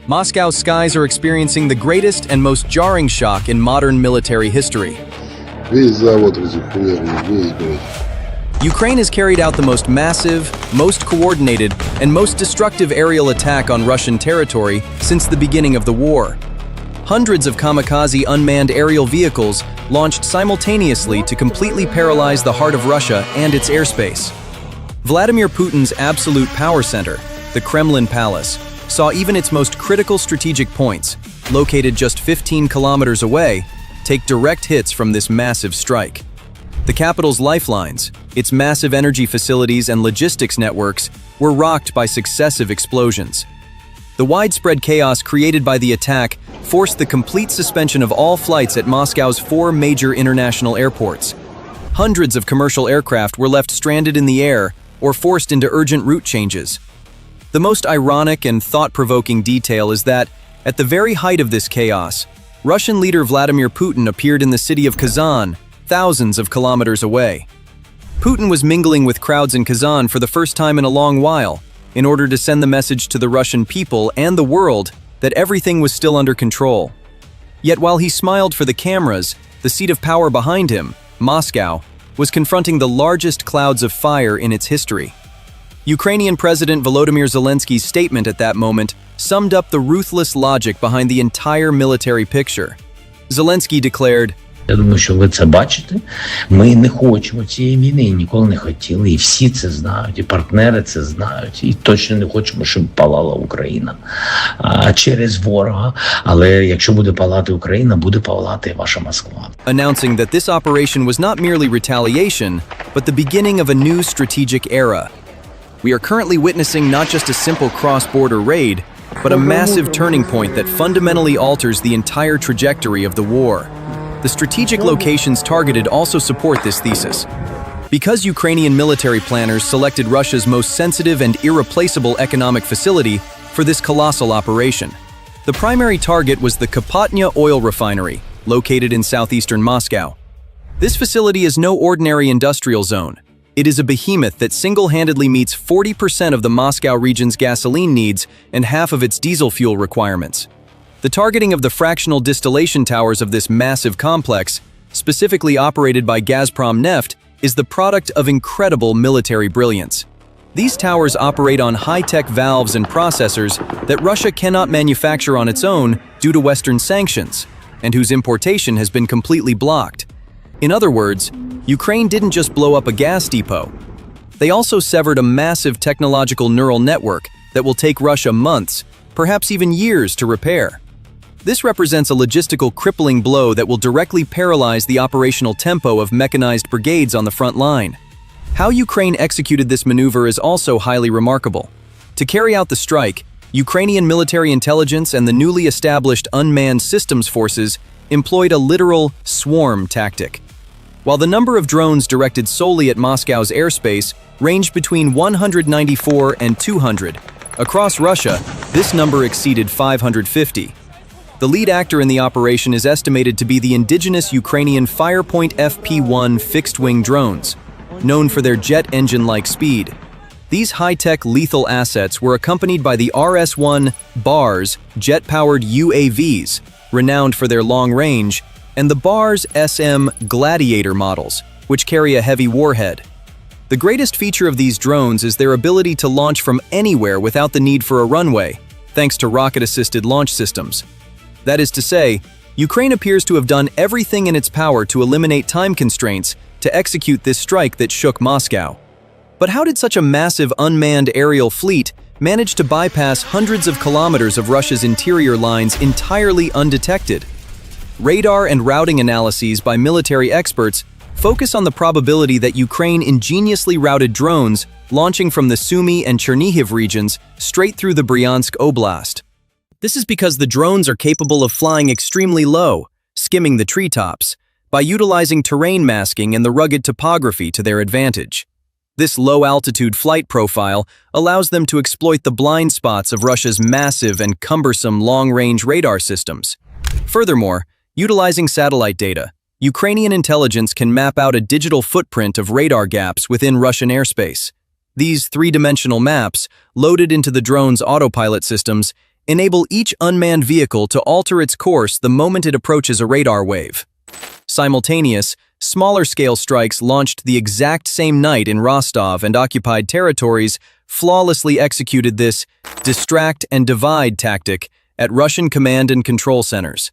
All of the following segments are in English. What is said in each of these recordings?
Moscow's skies are experiencing the greatest and most jarring shock in modern military history. Весь завод разъехали, весь, блядь. Ukraine has carried out the most massive, most coordinated, and most destructive aerial attack on Russian territory since the beginning of the war. Hundreds of kamikaze unmanned aerial vehicles launched simultaneously to completely paralyze the heart of Russia and its airspace. Vladimir Putin's absolute power center, the Kremlin Palace, saw even its most critical strategic points, located just 15 kilometers away, take direct hits from this massive strike. The capital's lifelines, its massive energy facilities and logistics networks, were rocked by successive explosions. The widespread chaos created by the attack forced the complete suspension of all flights at Moscow's 4 major international airports. Hundreds of commercial aircraft were left stranded in the air or forced into urgent route changes. The most ironic and thought-provoking detail is that, at the very height of this chaos, Russian leader Vladimir Putin appeared in the city of Kazan, thousands of kilometers away. Putin was mingling with crowds in Kazan for the first time in a long while, in order to send the message to the Russian people and the world that everything was still under control. Yet while he smiled for the cameras, the seat of power behind him, Moscow, was confronting the largest clouds of fire in its history. Ukrainian President Volodymyr Zelensky's statement at that moment summed up the ruthless logic behind the entire military picture. Zelensky declared, Я думаю, що ви це бачите. Ми не хочемо цієї війни і ніколи не хотіли. І всі це знають, і партнери це знають. І точно не хочемо, щоб палала Україна через ворога. Але якщо буде палати Україна, буде палати і ваша Москва. Announcing that this operation was not merely retaliation, but the beginning of a new strategic era. We are currently witnessing not just a simple cross-border raid, but a massive turning point that fundamentally alters the entire trajectory of the war. The strategic locations targeted also support this thesis. Because Ukrainian military planners selected Russia's most sensitive and irreplaceable economic facility for this colossal operation. The primary target was the Kapotnya oil refinery, located in southeastern Moscow. This facility is no ordinary industrial zone. It is a behemoth that single-handedly meets 40% of the Moscow region's gasoline needs and half of its diesel fuel requirements. The targeting of the fractional distillation towers of this massive complex, specifically operated by Gazprom Neft, is the product of incredible military brilliance. These towers operate on high-tech valves and processors that Russia cannot manufacture on its own due to Western sanctions, and whose importation has been completely blocked. In other words, Ukraine didn't just blow up a gas depot. They also severed a massive technological neural network that will take Russia months, perhaps even years, to repair. This represents a logistical crippling blow that will directly paralyze the operational tempo of mechanized brigades on the front line. How Ukraine executed this maneuver is also highly remarkable. To carry out the strike, Ukrainian military intelligence and the newly established unmanned systems forces employed a literal swarm tactic. While the number of drones directed solely at Moscow's airspace ranged between 194 and 200, across Russia, this number exceeded 550. The lead actor in the operation is estimated to be the indigenous Ukrainian FirePoint FP-1 fixed-wing drones, known for their jet engine-like speed. These high-tech lethal assets were accompanied by the RS-1 BARS jet-powered UAVs, renowned for their long range, and the BARS-SM Gladiator models, which carry a heavy warhead. The greatest feature of these drones is their ability to launch from anywhere without the need for a runway, thanks to rocket-assisted launch systems. That is to say, Ukraine appears to have done everything in its power to eliminate time constraints to execute this strike that shook Moscow. But how did such a massive unmanned aerial fleet manage to bypass hundreds of kilometers of Russia's interior lines entirely undetected? Radar and routing analyses by military experts focus on the probability that Ukraine ingeniously routed drones launching from the Sumy and Chernihiv regions straight through the Bryansk Oblast. This is because the drones are capable of flying extremely low, skimming the treetops, by utilizing terrain masking and the rugged topography to their advantage. This low-altitude flight profile allows them to exploit the blind spots of Russia's massive and cumbersome long-range radar systems. Furthermore, utilizing satellite data, Ukrainian intelligence can map out a digital footprint of radar gaps within Russian airspace. These three-dimensional maps, loaded into the drone's autopilot systems, enable each unmanned vehicle to alter its course the moment it approaches a radar wave. Simultaneous, smaller-scale strikes launched the exact same night in Rostov and occupied territories flawlessly executed this distract and divide tactic at Russian command and control centers.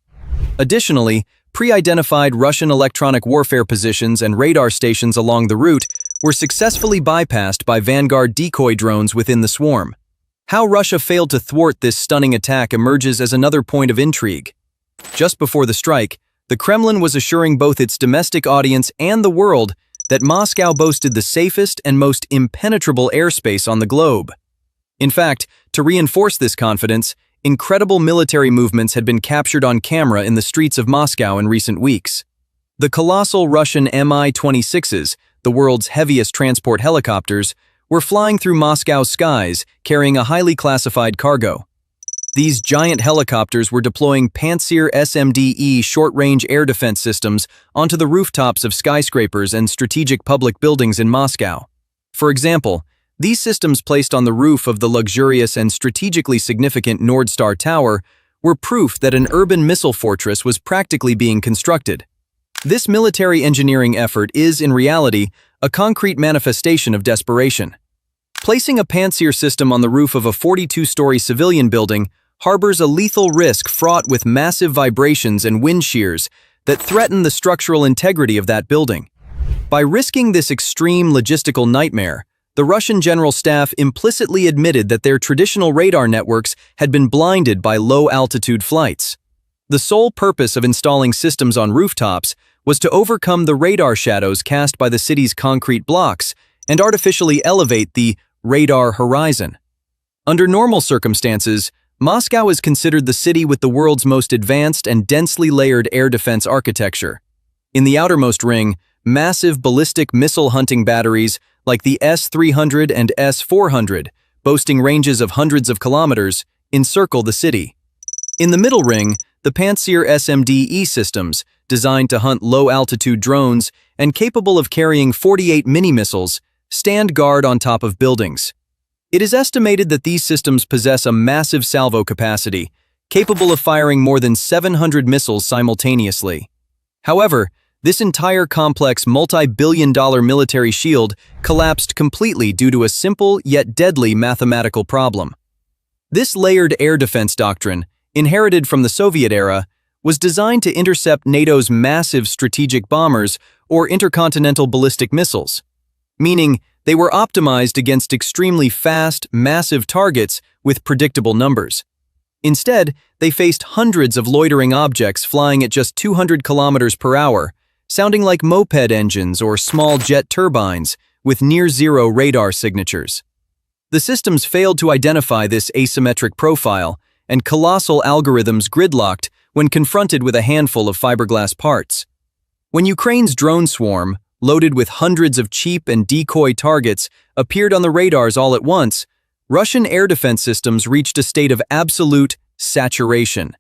Additionally, pre-identified Russian electronic warfare positions and radar stations along the route were successfully bypassed by Vanguard decoy drones within the swarm. How Russia failed to thwart this stunning attack emerges as another point of intrigue. Just before the strike, the Kremlin was assuring both its domestic audience and the world that Moscow boasted the safest and most impenetrable airspace on the globe. In fact, to reinforce this confidence, incredible military movements had been captured on camera in the streets of Moscow in recent weeks. The colossal Russian Mi-26s, the world's heaviest transport helicopters, were flying through Moscow's skies, carrying a highly classified cargo. These giant helicopters were deploying Pantsir-SMDE short-range air defense systems onto the rooftops of skyscrapers and strategic public buildings in Moscow. For example, these systems placed on the roof of the luxurious and strategically significant Nordstar Tower were proof that an urban missile fortress was practically being constructed. This military engineering effort is, in reality, a concrete manifestation of desperation. Placing a Pantsir system on the roof of a 42-story civilian building harbors a lethal risk fraught with massive vibrations and wind shears that threaten the structural integrity of that building. By risking this extreme logistical nightmare, the Russian General Staff implicitly admitted that their traditional radar networks had been blinded by low-altitude flights. The sole purpose of installing systems on rooftops was to overcome the radar shadows cast by the city's concrete blocks and artificially elevate the radar horizon. Under normal circumstances, Moscow is considered the city with the world's most advanced and densely layered air defense architecture. In the outermost ring, massive ballistic missile hunting batteries like the S-300 and S-400, boasting ranges of hundreds of kilometers, encircle the city. In the middle ring, the Pantsir-SMDE systems, designed to hunt low-altitude drones and capable of carrying 48 mini-missiles, stand guard on top of buildings. It is estimated that these systems possess a massive salvo capacity, capable of firing more than 700 missiles simultaneously. However, this entire complex multi-billion-dollar military shield collapsed completely due to a simple yet deadly mathematical problem. This layered air defense doctrine, inherited from the Soviet era, was designed to intercept NATO's massive strategic bombers or intercontinental ballistic missiles, meaning they were optimized against extremely fast, massive targets with predictable numbers. Instead, they faced hundreds of loitering objects flying at just 200 kilometers per hour, sounding like moped engines or small jet turbines with near-zero radar signatures. The systems failed to identify this asymmetric profile, and colossal algorithms gridlocked when confronted with a handful of fiberglass parts. When Ukraine's drone swarm, loaded with hundreds of cheap and decoy targets, appeared on the radars all at once, Russian air defense systems reached a state of absolute saturation.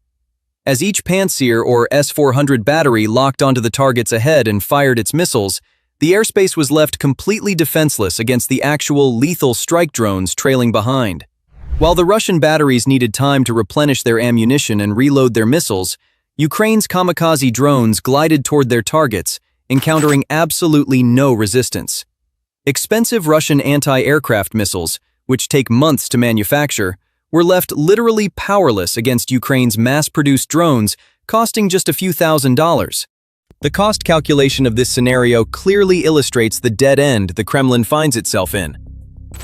As each Pantsir or S-400 battery locked onto the targets ahead and fired its missiles, the airspace was left completely defenseless against the actual lethal strike drones trailing behind. While the Russian batteries needed time to replenish their ammunition and reload their missiles, Ukraine's kamikaze drones glided toward their targets, encountering absolutely no resistance. Expensive Russian anti-aircraft missiles, which take months to manufacture, were left literally powerless against Ukraine's mass-produced drones, costing just a few $1,000s. The cost calculation of this scenario clearly illustrates the dead end the Kremlin finds itself in.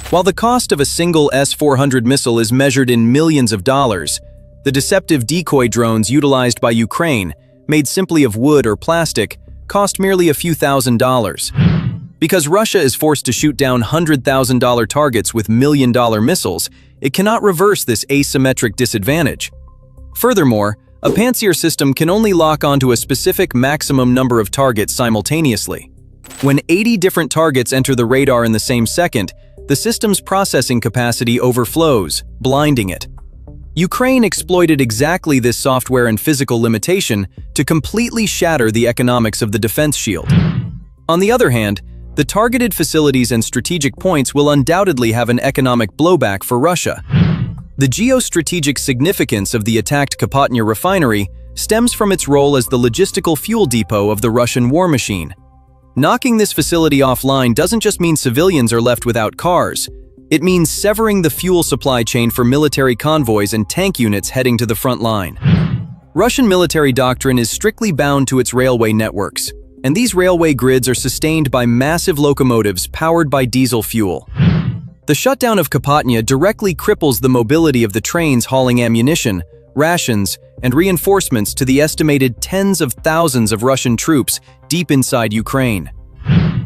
While the cost of a single S-400 missile is measured in millions of dollars, the deceptive decoy drones utilized by Ukraine, made simply of wood or plastic, cost merely a few $1,000s. Because Russia is forced to shoot down $100,000 targets with million-dollar missiles, it cannot reverse this asymmetric disadvantage. Furthermore, a Pantsir system can only lock onto a specific maximum number of targets simultaneously. When 80 different targets enter the radar in the same second, the system's processing capacity overflows, blinding it. Ukraine exploited exactly this software and physical limitation to completely shatter the economics of the defense shield. On the other hand, the targeted facilities and strategic points will undoubtedly have an economic blowback for Russia. The geostrategic significance of the attacked Kapotnya refinery stems from its role as the logistical fuel depot of the Russian war machine. Knocking this facility offline doesn't just mean civilians are left without cars. It means severing the fuel supply chain for military convoys and tank units heading to the front line. Russian military doctrine is strictly bound to its railway networks, and these railway grids are sustained by massive locomotives powered by diesel fuel. The shutdown of Kapotnya directly cripples the mobility of the trains hauling ammunition, rations, and reinforcements to the estimated tens of thousands of Russian troops deep inside Ukraine.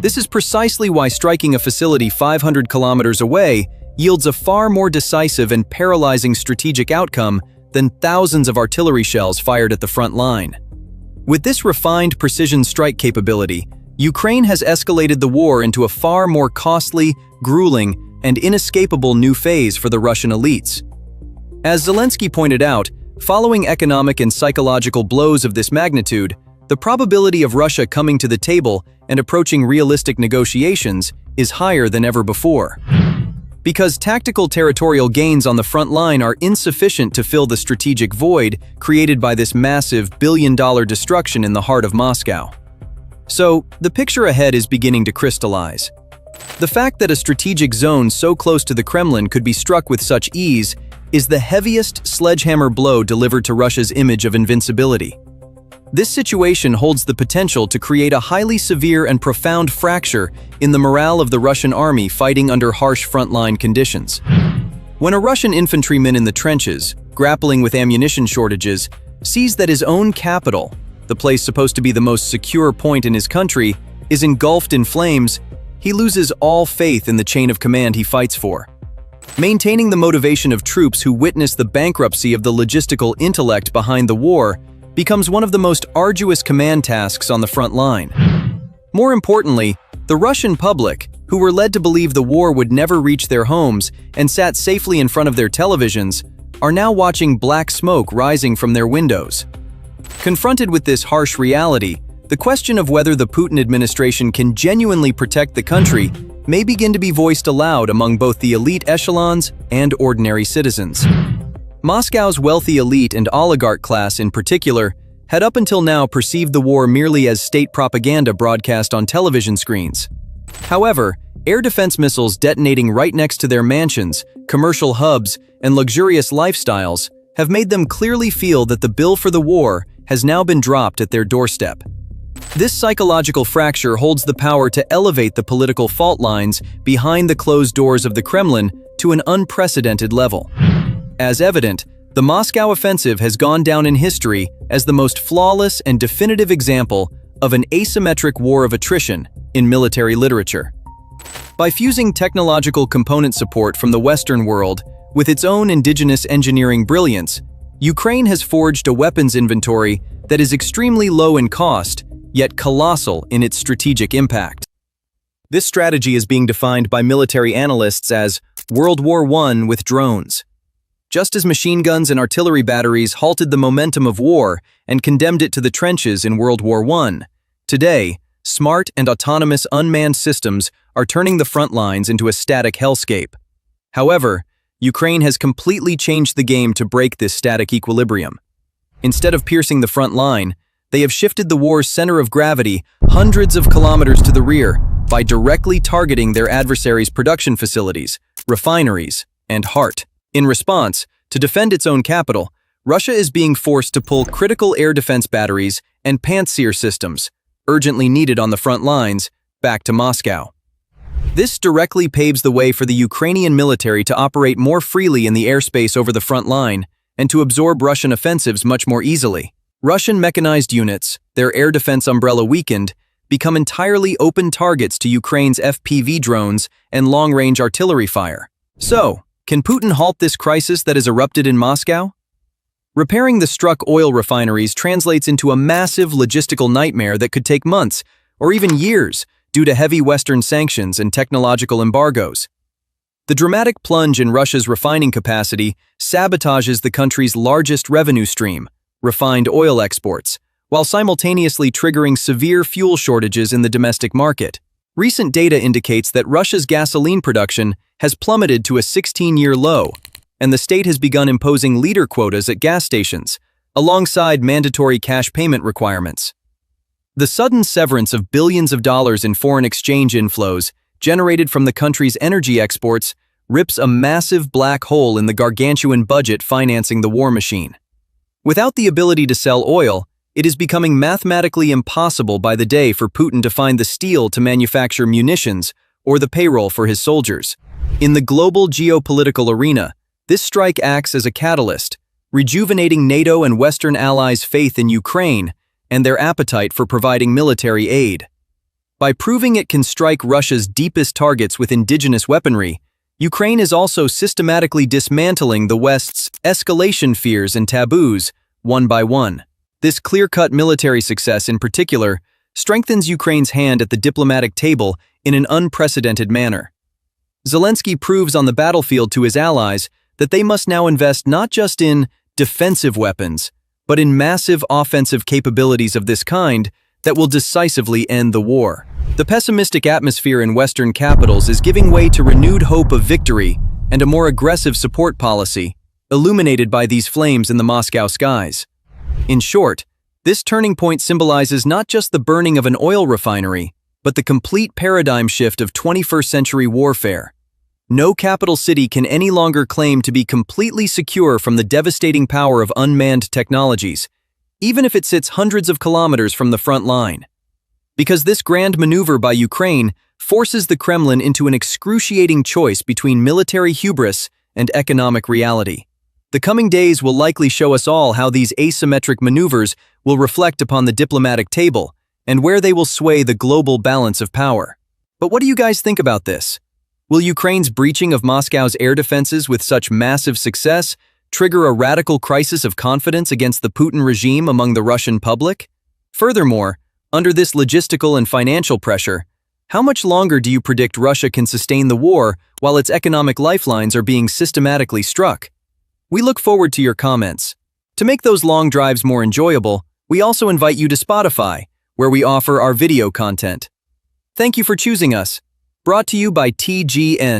This is precisely why striking a facility 500 kilometers away yields a far more decisive and paralyzing strategic outcome than thousands of artillery shells fired at the front line. With this refined precision strike capability, Ukraine has escalated the war into a far more costly, grueling, and inescapable new phase for the Russian elites. As Zelensky pointed out, following economic and psychological blows of this magnitude, the probability of Russia coming to the table and approaching realistic negotiations is higher than ever before. Because tactical territorial gains on the front line are insufficient to fill the strategic void created by this massive billion-dollar destruction in the heart of Moscow. So, the picture ahead is beginning to crystallize. The fact that a strategic zone so close to the Kremlin could be struck with such ease is the heaviest sledgehammer blow delivered to Russia's image of invincibility. This situation holds the potential to create a highly severe and profound fracture in the morale of the Russian army fighting under harsh frontline conditions. When a Russian infantryman in the trenches, grappling with ammunition shortages, sees that his own capital, the place supposed to be the most secure point in his country, is engulfed in flames, he loses all faith in the chain of command he fights for. Maintaining the motivation of troops who witness the bankruptcy of the logistical intellect behind the war becomes one of the most arduous command tasks on the front line. More importantly, the Russian public, who were led to believe the war would never reach their homes and sat safely in front of their televisions, are now watching black smoke rising from their windows. Confronted with this harsh reality, the question of whether the Putin administration can genuinely protect the country may begin to be voiced aloud among both the elite echelons and ordinary citizens. Moscow's wealthy elite and oligarch class in particular had up until now perceived the war merely as state propaganda broadcast on television screens. However, air defense missiles detonating right next to their mansions, commercial hubs, and luxurious lifestyles have made them clearly feel that the bill for the war has now been dropped at their doorstep. This psychological fracture holds the power to elevate the political fault lines behind the closed doors of the Kremlin to an unprecedented level. As evident, the Moscow offensive has gone down in history as the most flawless and definitive example of an asymmetric war of attrition in military literature. By fusing technological component support from the Western world with its own indigenous engineering brilliance, Ukraine has forged a weapons inventory that is extremely low in cost, yet colossal in its strategic impact. This strategy is being defined by military analysts as World War I with drones. Just as machine guns and artillery batteries halted the momentum of war and condemned it to the trenches in World War I, today, smart and autonomous unmanned systems are turning the front lines into a static hellscape. However, Ukraine has completely changed the game to break this static equilibrium. Instead of piercing the front line, they have shifted the war's center of gravity hundreds of kilometers to the rear by directly targeting their adversaries' production facilities, refineries, and heart. In response, to defend its own capital, Russia is being forced to pull critical air defense batteries and Pantsir systems, urgently needed on the front lines, back to Moscow. This directly paves the way for the Ukrainian military to operate more freely in the airspace over the front line and to absorb Russian offensives much more easily. Russian mechanized units, their air defense umbrella weakened, become entirely open targets to Ukraine's FPV drones and long-range artillery fire. So, can Putin halt this crisis that has erupted in Moscow? Repairing the struck oil refineries translates into a massive logistical nightmare that could take months, or even years, due to heavy Western sanctions and technological embargoes. The dramatic plunge in Russia's refining capacity sabotages the country's largest revenue stream, refined oil exports, while simultaneously triggering severe fuel shortages in the domestic market. Recent data indicates that Russia's gasoline production has plummeted to a 16-year low, and the state has begun imposing liter quotas at gas stations, alongside mandatory cash payment requirements. The sudden severance of billions of dollars in foreign exchange inflows generated from the country's energy exports rips a massive black hole in the gargantuan budget financing the war machine. Without the ability to sell oil, it is becoming mathematically impossible by the day for Putin to find the steel to manufacture munitions or the payroll for his soldiers. In the global geopolitical arena, this strike acts as a catalyst, rejuvenating NATO and Western allies' faith in Ukraine and their appetite for providing military aid. By proving it can strike Russia's deepest targets with indigenous weaponry, Ukraine is also systematically dismantling the West's escalation fears and taboos, one by one. This clear-cut military success, in particular, strengthens Ukraine's hand at the diplomatic table in an unprecedented manner. Zelensky proves on the battlefield to his allies that they must now invest not just in defensive weapons, but in massive offensive capabilities of this kind that will decisively end the war. The pessimistic atmosphere in Western capitals is giving way to renewed hope of victory and a more aggressive support policy, illuminated by these flames in the Moscow skies. In short, this turning point symbolizes not just the burning of an oil refinery, but the complete paradigm shift of 21st century warfare. No capital city can any longer claim to be completely secure from the devastating power of unmanned technologies, even if it sits hundreds of kilometers from the front line. Because this grand maneuver by Ukraine forces the Kremlin into an excruciating choice between military hubris and economic reality. The coming days will likely show us all how these asymmetric maneuvers will reflect upon the diplomatic table and where they will sway the global balance of power. But what do you guys think about this? Will Ukraine's breaching of Moscow's air defenses with such massive success trigger a radical crisis of confidence against the Putin regime among the Russian public? Furthermore, under this logistical and financial pressure, how much longer do you predict Russia can sustain the war while its economic lifelines are being systematically struck? We look forward to your comments. To make those long drives more enjoyable, we also invite you to Spotify, where we offer our video content. Thank you for choosing us. Brought to you by TGN.